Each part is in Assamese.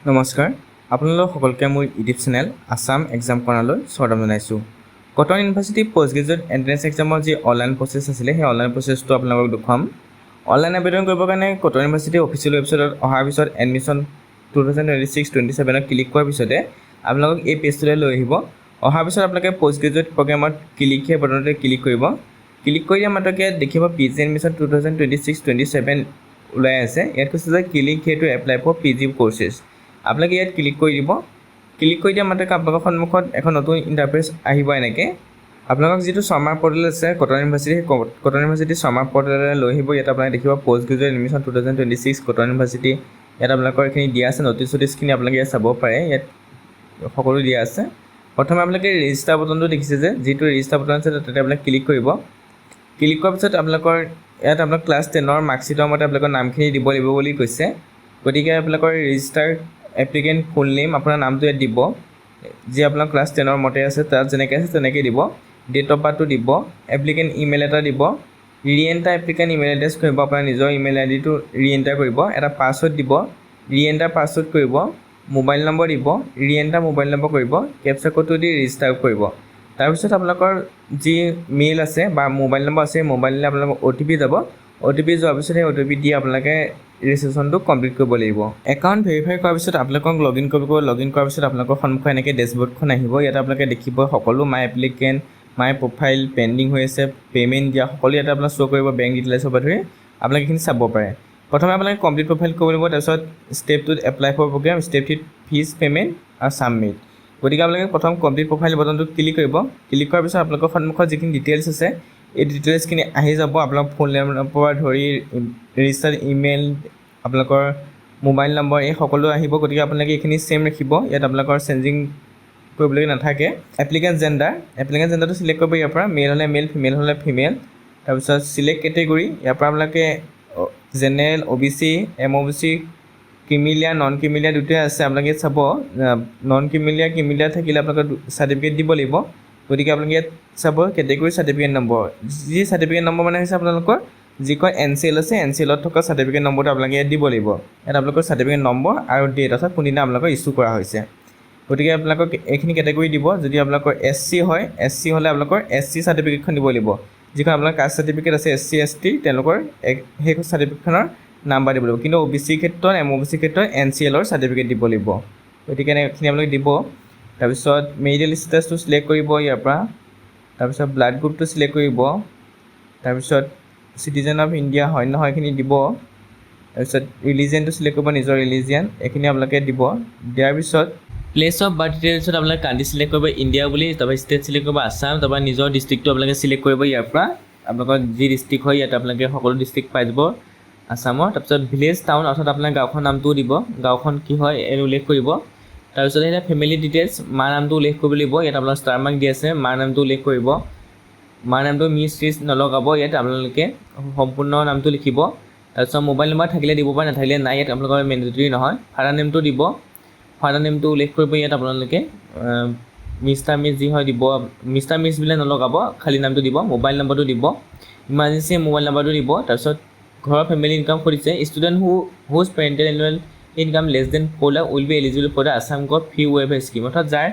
নমস্কাৰ আপোনালোক সকলোকে মোৰ ইউটিউব চেনেল আসাম এক্সাম কৰ্ণাৰলৈ স্বাগতম জনাইছোঁ। Cotton University post graduate entrance এক্সামৰ যি অনলাইন প্ৰচেছ আছিলে সেই অনলাইন প্ৰচেছটো আপোনালোকক দেখুৱাম। অনলাইন আবেদন কৰিবৰ কাৰণে কটন ইউনিভাৰ্চিটি অফিচিয়েল ৱেবছাইটত অহাৰ পিছত এডমিশ্যন 2026-27 ক্লিক কৰাৰ পিছতে আপোনালোকক এই পেজটোলৈ লৈ আহিব। অহাৰ পিছত আপোনালোকে পোষ্ট গ্ৰেজুৱেট প্ৰগ্ৰেমত ক্লিক সেই বটনতে ক্লিক কৰিব। ক্লিক কৰি দিয়া মাত্ৰকে দেখিব PG এডমিশ্যন 2026-27 ওলাই আছে। ইয়াত কৈছে যে click here to apply for PG courses। আপোনালোকে ইয়াত ক্লিক কৰি দিব। ক্লিক কৰি দিয়া মাত্ৰকে আপোনালোকৰ সন্মুখত এখন নতুন ইণ্টাৰফেচ আহিব। এনেকৈ আপোনালোকক যিটো শৰ্মা পৰ্টেল আছে কটন ইউনিভাৰ্চিটি শৰ্মা পৰ্টেললৈ লৈ আহিব। ইয়াত আপোনালোকে দেখিব post graduate admission 2026 cotton university. ইয়াত আপোনালোকৰ এইখিনি দিয়া আছে, নটিচখিনি আপোনালোকে ইয়াত চাব পাৰে। ইয়াত সকলো দিয়া আছে। প্ৰথমে আপোনালোকে ৰেজিষ্টাৰ বটনটো দেখিছে যে যিটো ৰেজিষ্টাৰ বটন আছে তাতে আপোনালোকে ক্লিক কৰিব। ক্লিক কৰাৰ পিছত আপোনালোকৰ ইয়াত আপোনাক ক্লাছ 10ৰ মাৰ্কশ্বিটৰ মতে আপোনালোকৰ নামখিনি দিব লাগিব বুলি কৈছে। গতিকে আপোনালোকৰ ৰেজিষ্টাৰ এপ্লিকেণ্ট ফুল নেম আপোনাৰ নামটো ইয়াত দিব, যি আপোনাৰ ক্লাছ 10ৰ মতে আছে তাত যেনেকৈ আছে তেনেকৈ দিব। ডেট অফ বাৰ্থটো দিব, এপ্লিকেণ্ট ইমেইল এটা দিব, ৰিএণ্টাৰ এপ্লিকেণ্ট ইমেইল এড্ৰেছ কৰিব, আপোনাৰ নিজৰ ইমেইল আইডিটো ৰিএণ্টাৰ কৰিব, এটা পাছৱৰ্ড দিব, ৰিএণ্টাৰ পাছৱৰ্ড কৰিব, মোবাইল নম্বৰ দিব, ৰিএণ্টাৰ মোবাইল নম্বৰ কৰিব, কেপচা কোডটো দি ৰেজিষ্টাৰ কৰিব। তাৰপিছত আপোনালোকৰ যি মেইল আছে বা মোবাইল নম্বৰ আছে মোবাইললৈ আপোনালোকৰ OTP যাব। OTP যোৱাৰ পিছত সেই OTP দি আপোনালোকে ৰেজিষ্ট্ৰেশ্যনটো কমপ্লিট কৰিব লাগিব। একাউণ্ট ভেৰিফাই কৰাৰ পিছত আপোনালোকক লগইন কৰিব। লগইন কৰাৰ পিছত আপোনালোকৰ সন্মুখত এনেকৈ ডেছবৰ্ডখন আহিব। ইয়াত আপোনালোকে দেখিব সকলো মাই এপ্লিকেণ্ট, মাই প্ৰফাইল, পেণ্ডিং হৈ আছে, পে'মেণ্ট দিয়া সকলো ইয়াতে আপোনাক শ্ব' কৰিব। বেংক ডিটেইলছৰ পৰা ধৰি আপোনালোকে এইখিনি চাব পাৰে। প্ৰথমে আপোনালোকে কমপ্লিট প্ৰফাইল কৰিব লাগিব। তাৰপিছত step 2 apply for program, step 3 fees payment আৰু ছাবমিট। গতিকে আপোনালোকে প্ৰথম কমপ্লিট প্ৰফাইল বটনটো ক্লিক কৰিব। ক্লিক কৰাৰ পিছত আপোনালোকৰ সন্মুখত যিখিনি ডিটেইলছ আছে এই ডিটেইলছখিনি আহি যাব। আপোনালোকৰ ফোন নম্বৰৰ পৰা ধৰি ৰেজিষ্টাৰ্ড ইমেইল, আপোনালোকৰ মোবাইল নম্বৰ এই সকলো আহিব। গতিকে আপোনালোকে এইখিনি ছেম ৰাখিব। ইয়াত আপোনালোকৰ চেঞ্জিং কৰিবলগীয়া নাথাকে। এপ্লিকেণ্ট জেণ্ডাৰটো চিলেক্ট কৰিব। ইয়াৰ পৰা মেল হ'লে মেল, ফিমেল হ'লে ফিমেল। তাৰপিছত চিলেক্ট কেটেগৰী, ইয়াৰ পৰা আপোনালোকে জেনেৰেল, OBC, MOBC, ক্ৰিমিলিয়া, নন ক্ৰিমিলিয়া দুটাই আছে। আপোনালোকে ইয়াত চাব নন ক্ৰিমিলিয়া থাকিলে আপোনালোকে চাৰ্টিফিকেট দিব লাগিব। গতিকে আপোনালোকে ইয়াত চাব কেটেগৰী চাৰ্টিফিকেট নম্বৰ, যি চাৰ্টিফিকেট নম্বৰ মানে হৈছে আপোনালোকৰ যিখন NCL আছে NCLত থকা চাৰ্টিফিকেট নম্বৰটো আপোনালোকে ইয়াত দিব লাগিব। ইয়াত আপোনালোকৰ চাৰ্টিফিকেট নম্বৰ আৰু ডেট অৰ্থাৎ কোনদিনা আপোনালোকৰ ইছ্যু কৰা হৈছে। গতিকে আপোনালোকক এইখিনি কেটেগৰী দিব। যদি আপোনালোকৰ SC হয়, SC হ'লে আপোনালোকৰ SC চাৰ্টিফিকেটখন দিব লাগিব। যিখন আপোনাৰ কাষ্ট চাৰ্টিফিকেট আছে SC ST তেওঁলোকৰ সেই চাৰ্টিফিকেটখনৰ নাম্বাৰ দিব লাগিব। কিন্তু OBC ক্ষেত্ৰত MOBC ক্ষেত্ৰত NCLৰ চাৰ্টিফিকেট দিব লাগিব। গতিকে এইখিনি আপোনালোকে দিব। তাৰপিছত মেৰিটেল ষ্টেটাছটো চিলেক্ট কৰিব ইয়াৰ পৰা। তাৰপিছত ব্লাড গ্ৰুপটো চিলেক্ট কৰিব। তাৰপিছত চিটিজেন অফ ইণ্ডিয়া হয় নহয় এইখিনি দিব। তাৰপিছত ৰিলিজিয়নটো চিলেক্ট কৰিব, নিজৰ ৰিলিজিয়ন এইখিনি আপোনালোকে দিব। দিয়াৰ পিছত প্লেচ অফ বাৰ্থ ডিটেইলছত আপোনালোকে কাণ্ট্ৰি চিলেক্ট কৰিব ইণ্ডিয়া বুলি, তাৰপৰা ষ্টেট চিলেক্ট কৰিব আছাম, তাৰপৰা নিজৰ ডিষ্ট্ৰিক্টটো আপোনালোকে চিলেক্ট কৰিব। ইয়াৰ পৰা আপোনালোকৰ যি ডিষ্ট্ৰিক্ট হয় ইয়াত আপোনালোকে সকলো ডিষ্ট্ৰিক্ট পাই যাব আছামৰ। তাৰপিছত ভিলেজ টাউন অৰ্থাৎ আপোনাৰ গাঁওখন নামটোও দিব, গাঁওখন কি হয় এই উল্লেখ কৰিব। তাৰপিছত আহিলে ফেমিলি ডিটেইলছ, মাৰ নামটো উল্লেখ কৰিব লাগিব। ইয়াত আপোনাৰ ষ্টাৰ মাৰ্ক দি আছে, মাৰ নামটো উল্লেখ কৰিব। মাৰ নামটো মিছ নলগাব, ইয়াত আপোনালোকে সম্পূৰ্ণ নামটো লিখিব। তাৰপিছত মোবাইল নম্বৰ থাকিলে দিব পাৰে, নাথাকিলে নাই, ইয়াত আপোনালোকৰ মেণ্ডেটৰী নহয়। ফাদাৰ নেমটো দিব, ফাদাৰ নেমটো উল্লেখ কৰিব। ইয়াত আপোনালোকে মিষ্টাৰ মিছ যি হয় দিব, মিষ্টাৰ মিছ বুলি নলগাব, খালী নামটো দিব। মোবাইল নম্বৰটো দিব, ইমাৰ্জেঞ্চি মোবাইল নম্বৰটো দিব। তাৰপিছত ঘৰৰ ফেমিলি ইনকাম কৰিছে, student whose parental annual income less than 4 lakh will be eligible for the Assam gov free waiver scheme. অৰ্থাৎ যাৰ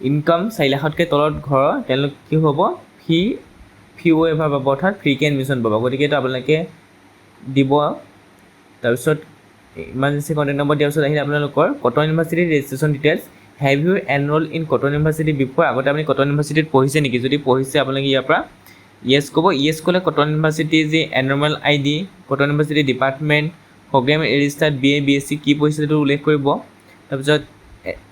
ইনকাম 4 লাখতকৈ তলত ঘৰৰ তেওঁলোক কি হ'ব ফ্ৰী ৱেইভাৰ পাব, অৰ্থাৎ ফ্ৰীকৈ এডমিশ্যন পাব। গতিকে এইটো আপোনালোকে দিব। তাৰপিছত ইমাৰ্জেঞ্চি কণ্টেক্ট নম্বৰ দিয়াৰ পিছত আহিলে আপোনালোকৰ কটন ইউনিভাৰ্চিটিৰ registration details. Have you enroll in Cotton University before, আগতে আপুনি কটন ইউনিভাৰ্চিটিত পঢ়িছে নেকি? যদি পঢ়িছে আপোনালোকে ইয়াৰ পৰা য়েছ ক'ব। য়েছ ক'লে কটন ইউনিভাৰ্চিটিৰ যি enrolment ID, Cotton University department, program registered BA BSc কি পঢ়িছিলে সেইটো উল্লেখ কৰিব। তাৰপিছত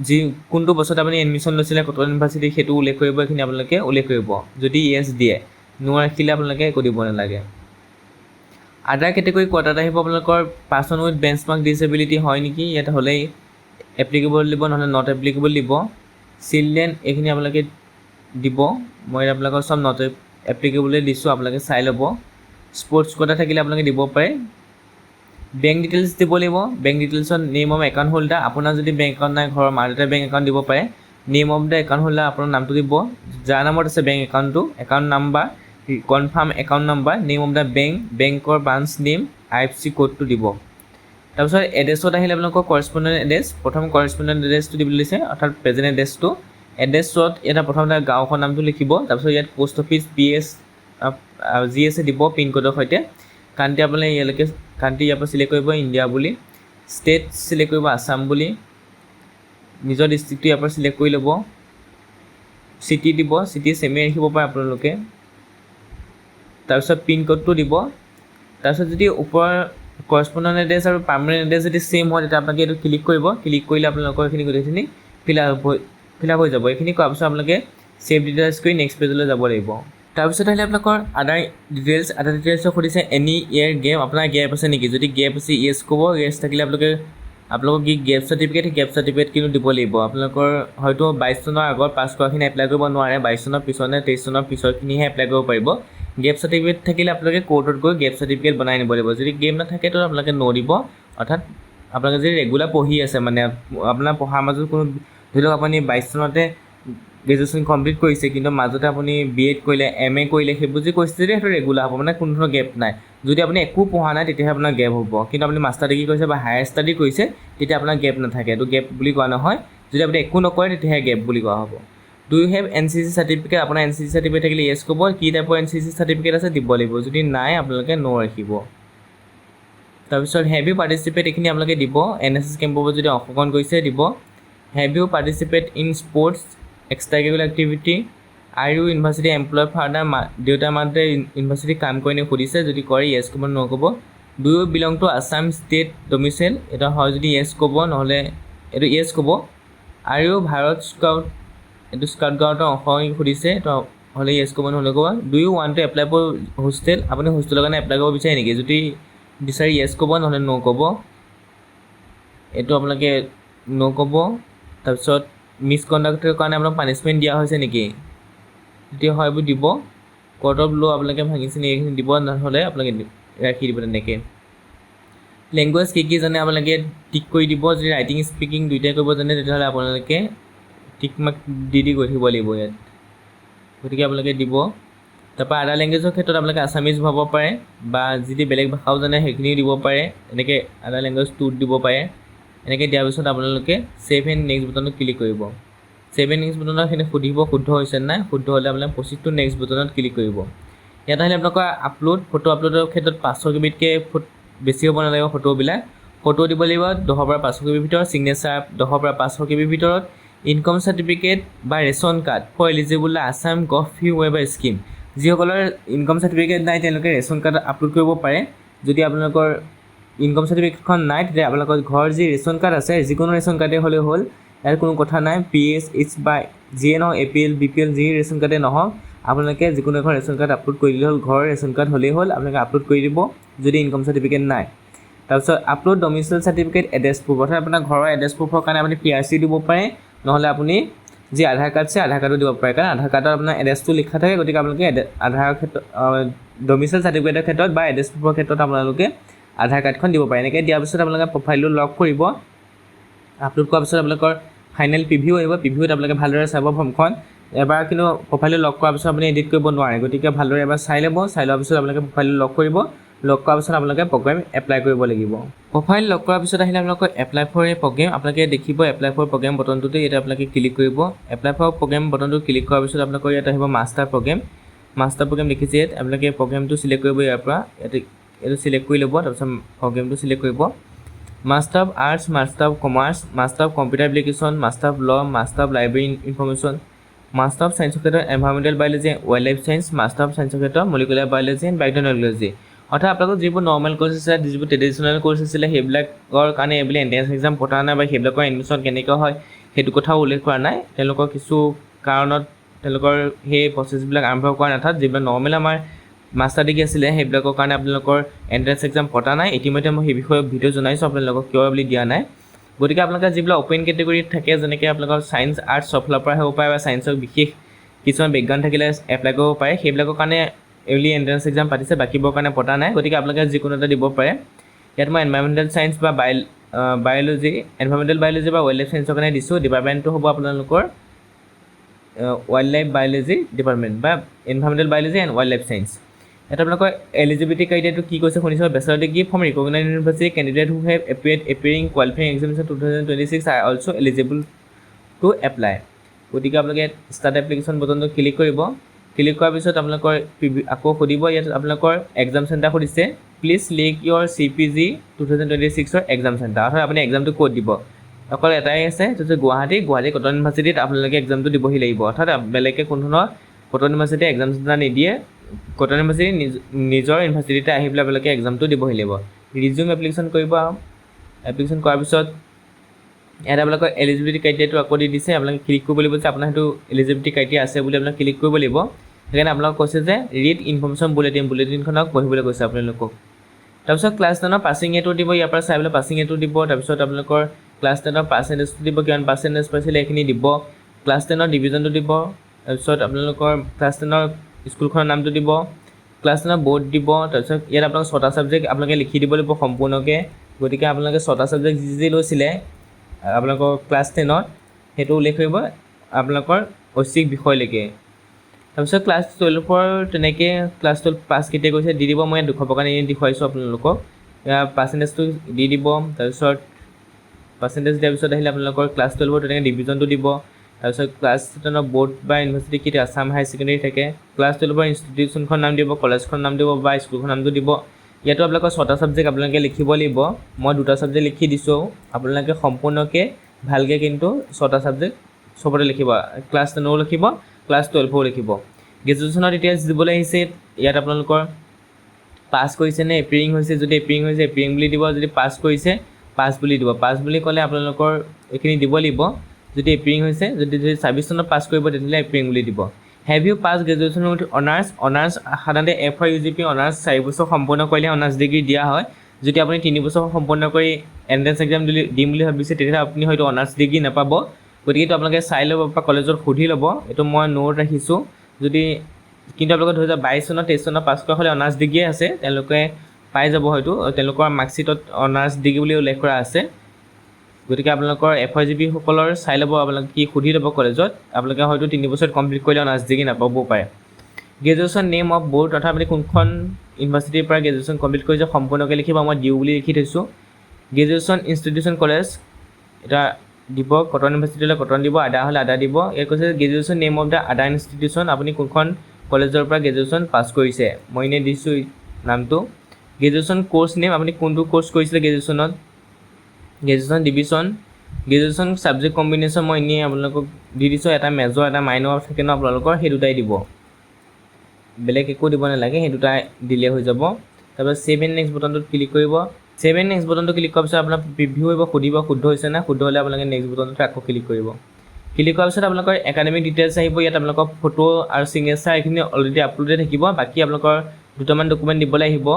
যি কোনটো বছৰত আপুনি এডমিশ্যন লৈছিলে কটন ইউনিভাৰ্চিটি সেইটো উল্লেখ কৰিব। এইখিনি আপোনালোকে উল্লেখ কৰিব যদি য়েছ দিয়ে। নোৱাৰিলে আপোনালোকে একো দিব নালাগে। আদাৰ কেটেগৰী কোৱাটাত আহিব আপোনালোকৰ পাৰ্চন উইথ বেঞ্চমাৰ্ক ডিচেবিলিটি হয় নেকি, ইয়াত হ'লেই এপ্লিকেবল দিব, নহ'লে নট এপ্লিকেবল দিব। চিলড্ৰেন এইখিনি আপোনালোকে দিব। মই আপোনালোকৰ চব নট এপ্লিকেবলে দিছোঁ, আপোনালোকে চাই ল'ব। স্পৰ্টছ কোটা থাকিলে আপোনালোকে দিব পাৰে। বেংক ডিটেইলছ দিব লাগিব। বেংক ডিটেইলছত নেম অফ একাউণ্ট হোল্ডাৰ, আপোনাৰ যদি বেংক একাউণ্ট নাই ঘৰৰ মা দেউতাই বেংক একাউণ্ট দিব পাৰে। Name of the account holder আপোনাৰ নামটো দিব, যাৰ নামত আছে বেংক একাউণ্টটো, account number, confirm account number, name of the বেংকৰ ব্ৰাঞ্চ নেম, IFSC কোডটো দিব। তাৰপিছত এড্ৰেছত আহিলে আপোনালোকৰ কৰস্পণ্ডেণ্ট এড্ৰেছ প্ৰথম কৰস্পণ্ডেণ্ট এড্ৰেছটো দিবলৈ দিছে অৰ্থাৎ প্ৰেজেণ্ট এড্ৰেছটো এড্ৰেছত এটা প্ৰথমতে গাঁওখনৰ নামটো লিখিব তাৰপিছত ইয়াত পোষ্ট অফিচ PS যি আছে দিব পিনক'ডৰ সৈতে কাণ্ট্ৰি আপুনি ইয়ালৈকে কাণ্ট্ৰি ইয়াৰ পৰা চিলেক্ট কৰিব ইণ্ডিয়া বুলি ষ্টেট চিলেক্ট কৰিব আছাম বুলি নিজৰ ডিষ্ট্ৰিক্টটো ইয়াৰ পৰা চিলেক্ট কৰি ল'ব চিটি দিব চিটি চেমি ৰাখিব পাৰে আপোনালোকে তাৰপিছত পিনক'ডটো দিব তাৰপিছত যদি ওপৰৰ কৰস্পণ্ডেণ্ট এড্ৰেছ আৰু পাৰ্মানেণ্ট এড্ৰেছ যদি ছেম হয় তেতিয়া আপোনালোকে এইটো ক্লিক কৰিব ক্লিক কৰিলে আপোনালোকৰ এইখিনি গোটেইখিনি ফিল আপ হৈ যাব এইখিনি কৰাৰ পিছত আপোনালোকে ছেভ ডিটেইলছ কৰি নেক্সট পেজলৈ যাব লাগিব তাৰপিছত আহিলে আপোনালোকৰ আদাৰ ডিটেইলছক সুধিছে এনি ইয়েৰ গেপ আপোনাৰ গেপ আছে নেকি যদি গেপ আছে ইয়েছ ক'ব ইয়েছ থাকিলে আপোনালোকক কি গেপ চাৰ্টিফিকেট কিন্তু দিব লাগিব আপোনালোকৰ হয়তো 22 চনৰ আগত পাছ কৰাখিনি এপ্লাই কৰিব নোৱাৰে 22 চনৰ পিছত নে 23 চনৰ পিছৰখিনিহে এপ্লাই কৰিব পাৰিব গেপ চাৰ্টিফিকেট থাকিলে আপোনালোকে কোৰ্টত গৈ গেপ চাৰ্টিফিকেট বনাই নিব লাগিব যদি গেপ নাথাকে তো আপোনালোকে ন দিব অৰ্থাৎ আপোনালোকে যদি ৰেগুলাৰ পঢ়ি আছে মানে আপোনাৰ পঢ়াৰ মাজত কোনো ধৰি লওক আপুনি 22 চনতে গ্ৰেজুৱেশ্যন কমপ্লিট কৰিছে কিন্তু মাজতে আপুনি BEd কৰিলে MA কৰিলে সেইবোৰ যি কৰিছে যদি সেইটো ৰেগুলাৰ হ'ব মানে কোনো ধৰণৰ গেপ নাই যদি আপুনি একো পঢ়া নাই তেতিয়াহে আপোনাৰ গেপ হ'ব কিন্তু আপুনি মাষ্টাৰ ডিগ্ৰী কৰিছে বা হায়াৰ ষ্টাডি কৰিছে তেতিয়া আপোনাৰ গেপ নাথাকে এইটো গেপ বুলি কোৱা নহয় যদি আপুনি একো নকৰে তেতিয়াহে গেপ বুলি কোৱা হ'ব do you have NCC certificate আপোনাৰ NCC চাৰ্টিফিকেট থাকিলে ইয়েছ ক'ব কি টাইপৰ NCC চাৰ্টিফিকেট আছে দিব লাগিব যদি নাই আপোনালোকে ন ৰাখিব তাৰপিছত হেভ ইউ পাৰ্টিচিপেট এইখিনি আপোনালোকে দিব NSS কেম্পৰ যদি অংশগ্ৰহণ কৰিছে দিব have you participate in sports extracurricular activity are you university employ father দেউতা মাতে ইউনিভাৰ্চিটি কাম কৰি সুধিছে যদি কৰে ইয়েছ ক'ব ন ক'ব do you belong to Assam state domicile এটা হয় যদি ইয়েছ ক'ব নহ'লে এইটো ইয়েছ ক'ব আৰ ইউ ভাৰত স্কাউট এইটো স্কাউট গাউটৰ অংশগ্ৰহণ সুধিছে তো হ'লে ইয়েছ ক'ব নহ'লে ক'ব do you want to apply for hostel আপুনি হোষ্টেলৰ কাৰণে এপ্লাই কৰিব বিচাৰে নেকি যদি বিচাৰি ইয়েছ ক'ব নহ'লে ন ক'ব এইটো আপোনালোকে ন ক'ব তাৰপিছত মিছকণ্ডাক্টৰ কাৰণে আপোনাক পানিছমেণ্ট দিয়া হৈছে নেকি যদি হয় বুলি দিব কৰ্ট অফ ল' আপোনালোকে ভাঙিছে নেকি এইখিনি দিব নহ'লে আপোনালোকে ৰাখি দিব তেনেকৈ লেংগুৱেজ কি জানে আপোনালোকে টিক কৰি দিব যদি ৰাইটিং স্পিকিং দুইটাই কৰিব জানে তেতিয়াহ'লে আপোনালোকে টিক মাৰ্ক দি গৈ থাকিব লাগিব ইয়াত গতিকে আপোনালোকে দিব তাৰপৰা আদাৰ লেংগুৱেজৰ ক্ষেত্ৰত আপোনালোকে আছামিজ ভৰাব পাৰে বা যদি বেলেগ ভাষাও জানে সেইখিনিও দিব পাৰে এনেকৈ আদাৰ লেংগুৱেজ 2 দিব পাৰে এনেকৈ দিয়াৰ পিছত আপোনালোকে ছেভ এণ্ড নেক্সট বুটানত ক্লিক কৰিব ছেভ এণ্ড নেক্সট বুটানত সেইখিনি সুধিব শুদ্ধ হৈছে নাই শুদ্ধ হ'লে আপোনালোকে প্ৰচিড টু নেক্সট বুটানত ক্লিক কৰিব ইয়াত আহিলে আপোনালোকৰ আপলোড ফটো আপলোডৰ ক্ষেত্ৰত 500 KBতকৈ বেছি হ'ব নালাগিব ফটোবিলাক ফটো দিব লাগিব 10 পৰা 500 KB ভিতৰত ছিগনেচাৰ 10 পৰা 500 KB ভিতৰত ইনকম চাৰ্টিফিকেট বা ration card for eligible Assam gov free ৱেবাৰ স্কিম যিসকলৰ ইনকম চাৰ্টিফিকেট নাই তেওঁলোকে ৰেচন কাৰ্ড আপলোড কৰিব পাৰে যদি আপোনালোকৰ ইনকম চাৰ্টিফিকেটখন নাই তেতিয়া আপোনালোকৰ ঘৰৰ যি ৰেচন কাৰ্ড আছে যিকোনো ৰেচন কাৰ্ডেই হ'লে হ'ল ইয়াৰ কোনো কথা নাই PSH বা যিয়ে নহওক APL BPL যি ৰেচন কাৰ্ডেই নহওক আপোনালোকে যিকোনো এখন ৰেচন কাৰ্ড আপলোড কৰি দিলে হ'ল ঘৰৰ ৰেচন কাৰ্ড হ'লেই হ'ল আপোনালোকে আপলোড কৰি দিব যদি ইনকম চাৰ্টিফিকেট নাই তাৰপিছত upload domicile certificate address proof অৰ্থাৎ আপোনাৰ ঘৰৰ এড্ৰেছ প্ৰুফৰ কাৰণে আপুনি PRC দিব পাৰে নহ'লে আপুনি যি আধাৰ কাৰ্ড আছে আধাৰ কাৰ্ডো দিব পাৰে কাৰণ আধাৰ কাৰ্ডত আপোনাৰ এড্ৰেছটো লিখা থাকে গতিকে আপোনালোকে আধাৰ ক্ষেত্ৰত ডমিচাইল চাৰ্টিফিকেটৰ ক্ষেত্ৰত বা এড্ৰেছ প্ৰুফৰ ক্ষেত্ৰত আপোনালোকে আধাৰ কাৰ্ডখন দিব পাৰে এনেকৈ দিয়াৰ পিছত আপোনালোকে প্ৰফাইলটো লগ কৰিব আপলোড কৰাৰ পিছত আপোনালোকৰ ফাইনেল প্ৰিভিউ আহিব প্ৰিভিউত আপোনালোকে ভালদৰে চাব ফৰ্মখন এবাৰ কিন্তু প্ৰফাইলটো লগ কৰাৰ পিছত আপুনি এডিট কৰিব নোৱাৰে গতিকে ভালদৰে এবাৰ চাই ল'ব চাই লোৱাৰ পিছত আপোনালোকে প্ৰফাইলটো লগ কৰিব লগ কৰাৰ পিছত আপোনালোকে প্ৰগ্ৰেম এপ্লাই কৰিব লাগিব প্ৰফাইল লগ কৰাৰ পিছত আহিলে আপোনালোকৰ এপ্লাই ফৰ এ প্ৰগ্ৰেম আপোনালোকে দেখিব এপ্লাই ফৰ প্ৰগ্ৰেম বটনটোতে ইয়াত আপোনালোকে ক্লিক কৰিব এপ্লাই ফৰ প্ৰগ্ৰেম বটনটো ক্লিক কৰাৰ পিছত আপোনালোকৰ ইয়াত আহিব মাষ্টাৰ প্ৰগ্ৰেম দেখিছে ইয়াত আপোনালোকে প্ৰগ্ৰেমটো চিলেক্ট কৰিব ইয়াৰ পৰা এইটো চিলেক্ট কৰি ল'ব তাৰপিছত প্ৰগ্ৰেমটো চিলেক্ট কৰিব master of arts master of commerce master of computer application master of law master of library information master of ছায়েন্সৰ ক্ষেত্ৰত environmental biology wild life science master of ছায়েন্সৰ ক্ষেত্ৰত মলিকুলাৰ বায়'লজি এণ্ড বায়'টেকনলজি অৰ্থাৎ আপোনালোকৰ যিবোৰ নৰ্মেল কোৰ্চ আছে যিবোৰ ট্ৰেডিশ্যনেল কোৰ্চ আছিলে সেইবিলাকৰ কাৰণে এইবিলাক এণ্ট্ৰেঞ্চ এক্সাম পতা নাই বা সেইবিলাকৰ এডমিশ্যন কেনেকৈ হয় সেইটো কথাও উল্লেখ কৰা নাই তেওঁলোকৰ কিছু কাৰণত তেওঁলোকৰ সেই প্ৰচেছবিলাক আৰম্ভ কৰা নাথাক যিবিলাক নৰ্মেল আমাৰ মাষ্টাৰ ডিগ্ৰী আছিলে সেইবিলাকৰ কাৰণে আপোনালোকৰ এণ্ট্ৰেঞ্চ এক্সাম পতা নাই ইতিমধ্যে মই সেই বিষয়ে ভিডিঅ' জনাইছোঁ আপোনালোকক কিয় বুলি দিয়া নাই গতিকে আপোনালোকে যিবিলাক অপেন কেটেগৰীত থাকে যেনেকৈ আপোনালোকৰ ছায়েন্স আৰ্টছ চফলৰ পৰা হ'ব পাৰে বা ছায়েন্সৰ বিশেষ কিছুমান বেকগ্ৰাউণ্ড থাকিলে এপ্লাই কৰিব পাৰে সেইবিলাকৰ কাৰণে এৰ্লি এণ্ট্ৰেঞ্চ এক্সাম পাতিছে বাকীবোৰৰ কাৰণে পতা নাই গতিকে আপোনালোকে যিকোনো এটা দিব পাৰে ইয়াত মই এনভাইৰমেণ্টেল ছায়েন্স বা বায়'লজি এনভাইৰমেণ্টেল বায়'লজি বা ৱাইল্ড লাইফ ছায়েন্সৰ কাৰণে দিছোঁ ডিপাৰ্টমেণ্টটো হ'ব আপোনালোকৰ ৱাইল্ড লাইফ বায়'লজি ডিপাৰ্টমেণ্ট বা environmental biology and wild life science এটা আপোনালোকৰ এলিজিবিলিটি ক্ৰাইটেৰিয়াটো কি কৈছে শুনিছোঁ bachelor degree from recognised university candidate who have appearing qualifying examination 2026 R also' eligible to apply গতিকে আপোনালোকে ষ্টাৰ্ট এপ্লিকেশ্যন বটনটো ক্লিক কৰিব ক্লিক কৰাৰ পিছত আপোনালোকৰ আকৌ সুধিব ইয়াত আপোনালোকৰ এক্সাম চেণ্টাৰ সুধিছে প্লিজ লিক ইয়ৰ CPG 2026ৰ এক্সাম চেণ্টাৰ অৰ্থাৎ আপুনি এক্সামটো ক'ত দিব অকল এটাই আছে সেইটো গুৱাহাটী কটন ইউনিভাৰ্চিটিত আপোনালোকে এক্সামটো দিবহি লাগিব অৰ্থাৎ বেলেগে কোনো ধৰণৰ কটন ইউনিভাৰ্চিটি এক্সাম চেণ্টাৰ নিদিয়ে কটন ইউনিভাৰ্চিটি নিজৰ ইউনিভাৰ্চিটিতে আহি পেলাই আপোনালোকে এক্সামটো দিবহি লাগিব ৰিজিউম এপ্লিকেশ্যন কৰিব এপ্লিকেশ্যন কৰাৰ পিছত ইয়াত আপোনালোকৰ এলিজিবিলিটি ক্ৰাইটেৰিয়াটো আকৌ দি দিছে আপোনালোকে ক্লিক কৰিব লাগিব যে আপোনাৰ সেইটো এলিজিবিলিটি ক্ৰাইটেৰিয়া আছে বুলি আপোনালোকে ক্লিক কৰিব লাগিব সেইকাৰণে আপোনালোকক কৈছে যে ৰিড ইনফৰ্মেশ্যন বুলেটিনখনক পঢ়িবলৈ কৈছে আপোনালোকক তাৰপিছত ক্লাছ 10ৰ পাছিং এটো দিব ইয়াৰ পৰা চাই পেলাই পাছিং এটো দিব তাৰপিছত আপোনালোকৰ ক্লাছ 10ৰ পাৰ্চেণ্টেজটো দিব কিমান পাৰ্চেণ্টেজ পাইছিলে এইখিনি দিব ক্লাছ 10ৰ ডিভিজনটো দিব তাৰপিছত আপোনালোকৰ ক্লাছ 10ৰ স্কুলখনৰ নামটো দিব ক্লাছ 10ৰ বৰ্ড দিব তাৰপিছত ইয়াত আপোনালোকৰ 6টা ছাবজেক্ট আপোনালোকে লিখি দিব লাগিব সম্পূৰ্ণকৈ গতিকে আপোনালোকে 6টা ছাবজেক্ট যি লৈছিলে আপোনালোকৰ ক্লাছ 10ত সেইটো উল্লেখ কৰিব আপোনালোকৰ ঐচ্ছিক বিষয়লৈকে তাৰপিছত ক্লাছ 12ৰ তেনেকৈ ক্লাছ 12 পাছ কেতিয়া গৈছে দি দিব মই ইয়াত দেখুৱাবৰ কাৰণে দেখুৱাইছোঁ আপোনালোকক ইয়াৰ পাৰ্চেণ্টেজটো দি দিব তাৰপিছত পাৰ্চেণ্টেজ দিয়াৰ পিছত আহিলে আপোনালোকৰ ক্লাছ 12ৰ তেনেকৈ ডিভিজনটো দিব তাৰপিছত ক্লাছ 10ৰ বৰ্ড বা ইউনিভাৰ্চিটি কি আছাম হাই ছেকেণ্ডেৰী থাকে ক্লাছ 12ৰ ইনষ্টিটিউশ্যনখন নাম দিব কলেজখন নাম দিব বা স্কুলখন নামটো দিব ইয়াতো আপোনালোকৰ 6টা ছাবজেক্ট আপোনালোকে লিখিব লাগিব মই 2টা ছাবজেক্ট লিখি দিছোঁ আপোনালোকে সম্পূৰ্ণকৈ ভালকৈ কিন্তু 6টা ছাবজেক্ট চবতে লিখিব ক্লাছ 10ও লিখিব ক্লাছ 12ও লিখিব গ্ৰেজুৱেশ্যনৰ ডিটেইলছ দিবলৈ আহিছে ইয়াত আপোনালোকৰ পাছ কৰিছে নে এপিয়াৰিং হৈছে যদি এপিয়াৰিং হৈছে এপিয়াৰিং বুলি দিব যদি পাছ কৰিছে পাছ বুলি দিব পাছ বুলি ক'লে আপোনালোকৰ এইখিনি দিব লাগিব যদি এপিয়াৰিং হৈছে যদি 26 চনত পাছ কৰিব তেতিয়াহ'লে এপিয়াৰিং বুলি দিব have you pass graduation with honours সাধাৰণতে FYUGP অনাৰ্ছ 4 বছৰ সম্পূৰ্ণ কৰিলে অনাৰ্ছ ডিগ্ৰী দিয়া হয় যদি আপুনি 3 বছৰ সম্পূৰ্ণ কৰি এণ্ট্ৰেন্স এক্সাম দিম বুলি ভাবিছে তেতিয়াহ'লে আপুনি হয়তো অনাৰ্ছ ডিগ্ৰী নাপাব গতিকে এইটো আপোনালোকে চাই ল'ব বা কলেজত সুধি ল'ব এইটো মই নোট ৰাখিছোঁ যদি কিন্তু আপোনালোকে 2022 চনত 23 চনত পাছ কৰা হ'লে অনাৰ্ছ ডিগ্ৰী আছে তেওঁলোকে পাই যাব হয়তো তেওঁলোকৰ মাৰ্কশ্বিটত অনাৰ্ছ ডিগ্ৰী বুলি উল্লেখ কৰা আছে গতিকে আপোনালোকৰ FYGP সকলৰ চাই ল'ব আপোনালোকে কি সুধি ল'ব কলেজত আপোনালোকে হয়তো 3 বছৰত কমপ্লিট কৰিলে অনাৰ্ছ ডিগ্ৰী নাপাবও পাৰে গ্ৰেজুৱেশ্যন নেম অফ বৰ্ড অৰ্থাৎ আপুনি কোনখন ইউনিভাৰ্চিটিৰ পৰা গ্ৰেজুৱেশ্যন কমপ্লিট কৰিছে সম্পূৰ্ণকৈ লিখিব মই ডিউ বুলি লিখি থৈছোঁ গ্ৰেজুৱেশ্যন ইনষ্টিটিউশ্যন কলেজ এটা দিব কটন ইউনিভাৰ্চিটিলৈ কটন দিব আদা হ'লে আদা দিব ইয়াত কৈছে গ্ৰেজুৱেশ্যন নেম অফ দ্য আদা ইনষ্টিটিউশ্যন আপুনি কোনখন কলেজৰ পৰা গ্ৰেজুৱেশ্যন পাছ কৰিছে মই এনেই দিছোঁ নামটো গ্ৰেজুৱেশ্যন কোৰ্চ নেম আপুনি কোনটো কোৰ্চ কৰিছিলে গ্ৰেজুৱেশ্যনত graduation division graduation subject combination মই এনেই আপোনালোকক দি দিছোঁ এটা মেজৰ এটা মাইনৰ থাকে ন আপোনালোকৰ সেই দুটাই দিব বেলেগ একো দিব নালাগে সেই দুটাই দিলে হৈ যাব তাৰপিছত ছেভ এণ্ড নেক্সট বটনটোত ক্লিক কৰিব ছেভ এণ্ড নেক্সট বটনটো ক্লিক কৰাৰ পিছত আপোনাৰ প্ৰিভিউ আহিব সুধিব শুদ্ধ হৈছে নে শুদ্ধ হ'লে আপোনালোকে নেক্সট বটনটোত আকৌ ক্লিক কৰিব ক্লিক কৰাৰ পিছত আপোনালোকৰ একাডেমিক ডিটেইলছ আহিব ইয়াত আপোনালোকৰ ফটো আৰু ছিগনেচাৰ এইখিনি অলৰেডি আপলোডেড থাকিব বাকী আপোনালোকৰ দুটামান ডকুমেণ্ট দিবলৈ আহিব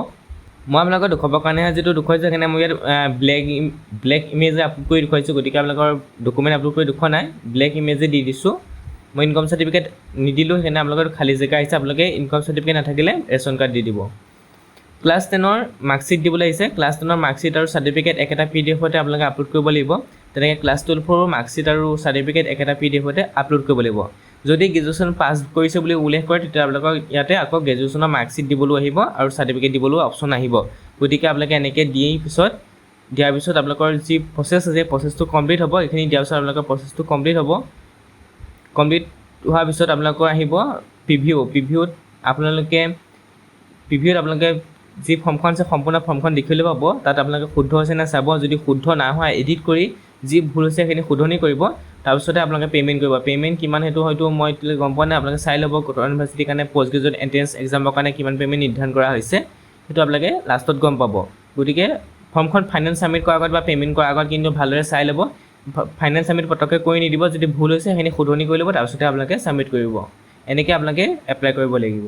মই আপোনালোকক দেখুৱাবৰ কাৰণে যিটো দেখুৱাইছোঁ সেইকাৰণে মই ইয়াত ব্লেক ইমেজ আপলোড কৰি দেখুৱাইছোঁ গতিকে আপোনালোকৰ ডকুমেণ্ট আপলোড কৰি দেখুওৱা নাই ব্লেক ইমেজে দি দিছোঁ মই ইনকম চাৰ্টিফিকেট নিদিলোঁ সেইকাৰণে আপোনালোকৰ খালী জেগা আহিছে আপোনালোকে ইনকম চাৰ্টিফিকেট নাথাকিলে ৰেচন কাৰ্ড দি দিব ক্লাছ 10ৰ মাৰ্কশ্বিট দিবলৈ আহিছে ক্লাছ 10ৰ মাৰ্কশ্বিট আৰু চাৰ্টিফিকেট একেটা PDFতে আপোনালোকে আপলোড কৰিব লাগিব তেনেকৈ ক্লাছ 12ৰ মাৰ্কশ্বিট আৰু চাৰ্টিফিকেট একেটা PDFতে আপলোড কৰিব লাগিব যদি গ্ৰেজুৱেশ্যন পাছ কৰিছে বুলি উল্লেখ কৰে তেতিয়া আপোনালোকক ইয়াতে আকৌ গ্ৰেজুৱেশ্যনৰ মাৰ্কশ্বিট দিবলৈ আহিব আৰু চাৰ্টিফিকেট দিবলৈ অপশ্যন আহিব গতিকে আপোনালোকে এনেকৈ দিয়াৰ পিছত আপোনালোকৰ যি প্ৰচেছ আছে প্ৰচেছটো কমপ্লিট হ'ব এইখিনি দিয়াৰ পিছত আপোনালোকৰ প্ৰচেছটো কমপ্লিট হ'ব কমপ্লিট হোৱাৰ পিছত আপোনালোকৰ আহিব প্ৰিভিউত আপোনালোকে যি ফৰ্মখন আছে সম্পূৰ্ণ ফৰ্মখন দেখিবলৈ পাব তাত আপোনালোকে শুদ্ধ হৈছে নে চাব যদি শুদ্ধ নাই হোৱা এডিট কৰি যি ভুল হৈছে সেইখিনি শুধৰণি কৰিব তাৰপিছতে আপোনালোকে পে'মেণ্ট কৰিব পে'মেণ্ট কিমান সেইটো হয়তো মই এতিয়ালৈ গম পোৱা নাই আপোনালোকে চাই ল'ব কটন ইউনিভাৰ্চিটিৰ কাৰণে পষ্ট গ্ৰেজুৱেট এণ্ট্ৰেন্স এক্সামৰ কাৰণে কিমান পে'মেণ্ট নিৰ্ধাৰণ কৰা হৈছে সেইটো আপোনালোকে লাষ্টত গম পাব গতিকে ফৰ্মখন ফাইনেল ছাবমিট কৰাৰ আগত বা পে'মেণ্ট কৰাৰ আগত কিন্তু ভালদৰে চাই ল'ব ফাইনেল ছাবমিট পটককৈ কৰি নিদিব যদি ভুল হৈছে সেইখিনি শুধৰণি কৰি ল'ব তাৰপিছতে আপোনালোকে ছাবমিট কৰিব এনেকৈ আপোনালোকে এপ্লাই কৰিব লাগিব